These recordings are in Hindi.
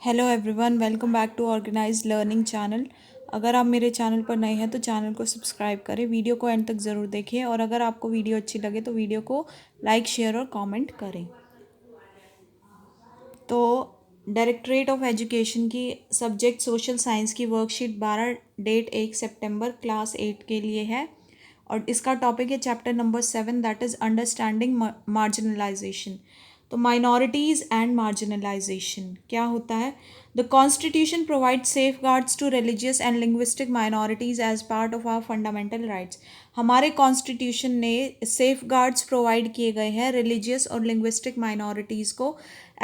Hello everyone, welcome back to organised learning channel. अगर आप मेरे चैनल पर नए हैं तो चैनल को सब्सक्राइब करें, वीडियो को एंड तक ज़रूर देखें और अगर आपको वीडियो अच्छी लगे तो वीडियो को लाइक, शेयर और कमेंट करें। तो डायरेक्टरेट ऑफ एजुकेशन की सब्जेक्ट सोशल साइंस की वर्कशीट 12 डेट 1 सितंबर क्लास 8 के लिए है और इसका टॉपिक है chapter number 7, that is understanding marginalisation. तो माइनॉरिटीज़ एंड मार्जिनलाइजेशन क्या होता है? The constitution provide safeguards to religious and linguistic minorities as part of our fundamental rights. हमारे कॉन्स्टिट्यूशन ने सेफ गार्ड्स प्रोवाइड किए गए हैं रिलीजियस और लिंग्विस्टिक माइनॉरिटीज़ को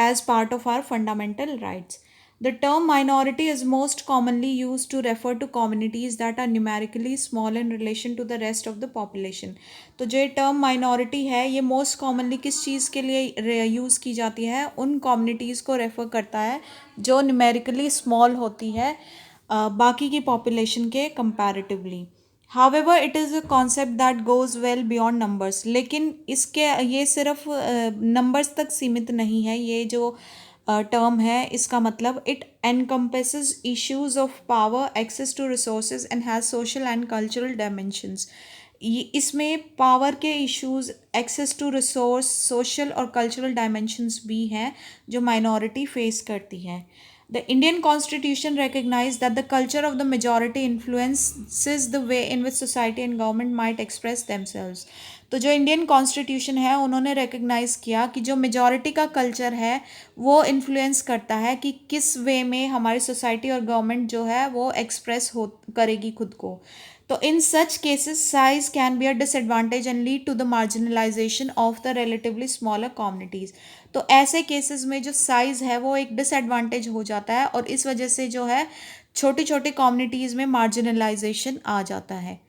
as part of our fundamental rights. The term minority is most commonly used to refer to communities that are numerically small in relation to the rest of the population. तो जो ये टर्म माइनॉरिटी है ये मोस्ट कॉमनली किस चीज़ के लिए यूज़ की जाती है? उन कम्युनिटीज़ को रेफ़र करता है जो न्यूमेरिकली स्मॉल होती है बाकी की पॉपुलेशन के comparatively. However it is a concept that goes well beyond numbers, लेकिन इसके ये सिर्फ नंबर्स तक सीमित नहीं है। ये जो टर्म है इसका मतलब it encompasses issues of power, access to resources and has social and cultural dimensions. ये इसमें पावर के issues, access to resource, social और कल्चरल डायमेंशंस भी हैं जो माइनॉरिटी फेस करती है। The Indian Constitution recognized that the culture of the majority influences the way in which society and government might express themselves. तो जो इंडियन कॉन्स्टिट्यूशन है उन्होंने रिकग्नाइज किया कि जो मेजॉरिटी का कल्चर है वो इन्फ्लुएंस करता है कि किस वे में हमारी सोसाइटी और गवर्नमेंट जो है वो एक्सप्रेस हो करेगी खुद को। तो in such cases size can be a disadvantage and lead to the marginalisation of the relatively smaller communities. तो ऐसे केसेस में जो साइज़ है वो एक डिसएडवांटेज हो जाता है और इस वजह से जो है छोटी छोटी कम्युनिटीज़ में मार्जिनलाइजेशन आ जाता है।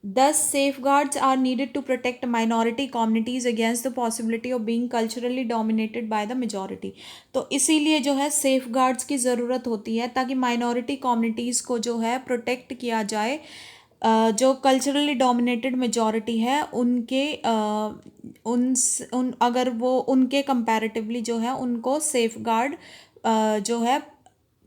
10 safeguards are needed to protect minority communities against the possibility of being culturally dominated by the majority। तो इसीलिए जो है safeguards की ज़रूरत होती है ताकि minority communities को जो है प्रोटेक्ट किया जाए। जो कल्चरली डोमिनेटेड मेजॉरिटी है उनके उन अगर वो उनके कंपैरेटिवली जो है उनको सेफ गार्ड जो है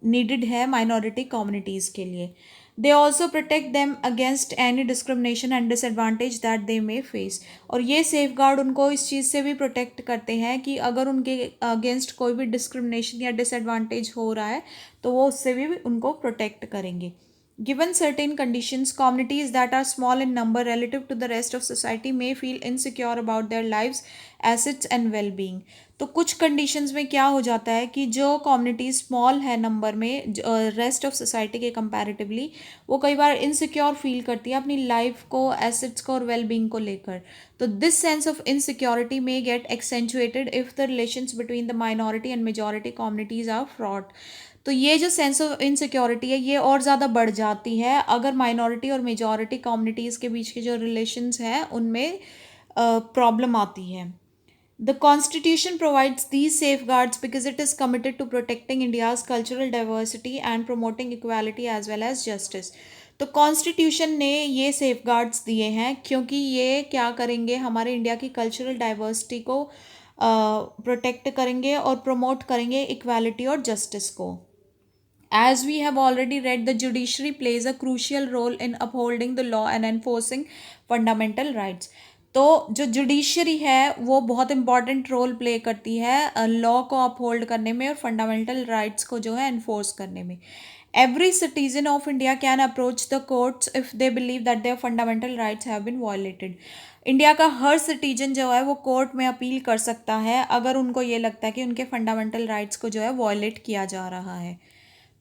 नीडेड है माइनॉरिटी कम्युनिटीज़ के लिए। They also protect them against any discrimination and disadvantage that they may face. और ये सेफ गार्ड उनको इस चीज़ से भी प्रोटेक्ट करते हैं कि अगर उनके अगेंस्ट कोई भी डिस्क्रिमिनेशन या डिसएडवांटेज हो रहा है तो वो उससे भी उनको प्रोटेक्ट करेंगे। Given certain conditions, communities that are small in number relative to the rest of society may feel insecure about their lives, assets and well-being। तो कुछ कंडीशंस में क्या हो जाता है कि जो कम्युनिटी स्मॉल है नंबर में रेस्ट ऑफ सोसाइटी के कंपैरेटिवली, वो कई बार इनसिक्योर फील करती है अपनी लाइफ को, एसेट्स को और वेल-बींग को लेकर। तो this sense of insecurity may get accentuated if the relations between the minority and majority communities are fraught. तो ये जो सेंस ऑफ इनसिक्योरिटी है ये और ज़्यादा बढ़ जाती है अगर माइनॉरिटी और मेजॉरिटी कम्युनिटीज़ के बीच के जो रिलेशंस हैं उनमें प्रॉब्लम आती है। The constitution provides these safeguards because it is committed to protecting India's cultural diversity and promoting equality as well as justice. तो कॉन्स्टिट्यूशन ने ये सेफ गार्ड्स दिए हैं क्योंकि ये क्या करेंगे, हमारे इंडिया की कल्चरल डाइवर्सिटी को प्रोटेक्ट करेंगे और प्रमोट करेंगे इक्वालिटी और जस्टिस को। As we have already read, the judiciary plays a crucial role in upholding the law and enforcing fundamental rights। तो जो जुडिशरी है वो बहुत इंपॉर्टेंट रोल प्ले करती है लॉ को अपहोल्ड करने में और फंडामेंटल राइट्स को जो है एनफोर्स करने में। Every citizen of India can approach the courts if they believe that their fundamental rights have been violated. India का हर सिटीजन जो है वो कोर्ट में अपील कर सकता है अगर उनको ये लगता है कि उनके फंडामेंटल राइट्स को जो है वायलेट किया जा रहा है।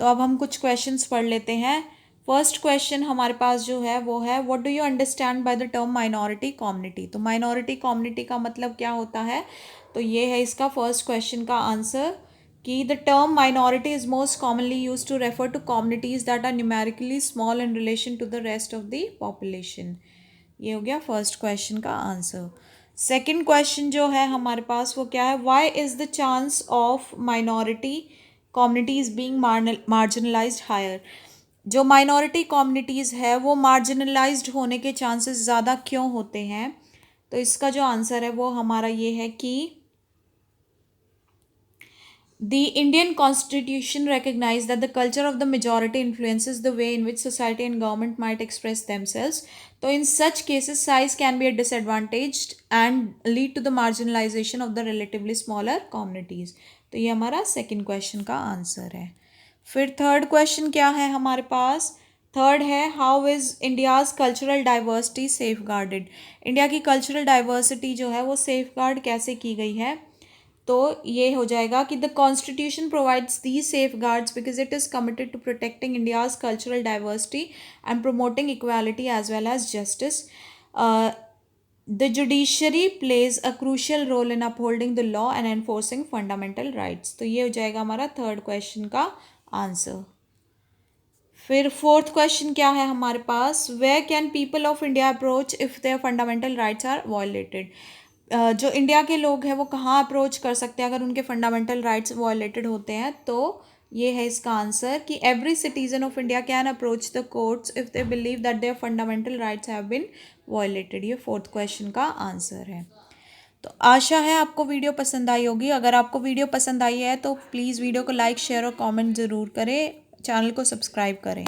तो अब हम कुछ क्वेश्चंस पढ़ लेते हैं। फर्स्ट क्वेश्चन हमारे पास जो है वो है, what do you understand by the term minority community. तो माइनॉरिटी कम्युनिटी का मतलब क्या होता है? तो ये है इसका फर्स्ट क्वेश्चन का आंसर कि the term minority is most commonly use to refer to communities that are numerically small in relation to the rest of the population. ये हो गया फर्स्ट क्वेश्चन का आंसर। सेकेंड क्वेश्चन जो है हमारे पास वो क्या है, Y is the chance of minority communities being marginalized higher। जो माइनॉरिटी कम्युनिटीज़ है वो मार्जिनलाइज्ड होने के चांसेस ज़्यादा क्यों होते हैं? तो इसका जो आंसर है वो हमारा ये है कि the Indian Constitution recognized that the culture of the majority influences the way in which society and government might express themselves. So, in such cases, size can be a disadvantage and lead to the marginalization of the relatively smaller communities. तो ये हमारा सेकंड क्वेश्चन का आंसर है. फिर थर्ड क्वेश्चन क्या है हमारे पास? थर्ड है how is India's cultural diversity safe guarded. India की कल्चरल डाइवर्सिटी जो है वो सेफ गार्ड कैसे की गई है? तो ये हो जाएगा कि the constitution provides the safeguards because it is committed to protecting India's cultural diversity and promoting equality as well as justice. The judiciary plays a crucial role in upholding the law and enforcing fundamental rights. तो ये हो जाएगा हमारा थर्ड क्वेश्चन का आंसर. फिर फोर्थ क्वेश्चन क्या है हमारे पास? Where can people of India approach if their fundamental rights are violated. जो इंडिया के लोग हैं वो कहाँ अप्रोच कर सकते हैं अगर उनके फंडामेंटल राइट्स वायलेटेड होते हैं? तो ये है इसका आंसर कि every citizen of India can approach the courts if they believe that their fundamental rights have been violated. ये फोर्थ क्वेश्चन का आंसर है. तो आशा है आपको वीडियो पसंद आई होगी. अगर आपको वीडियो पसंद आई है तो प्लीज़ वीडियो को लाइक शेयर और कमेंट ज़रूर करें. चैनल को सब्सक्राइब करें.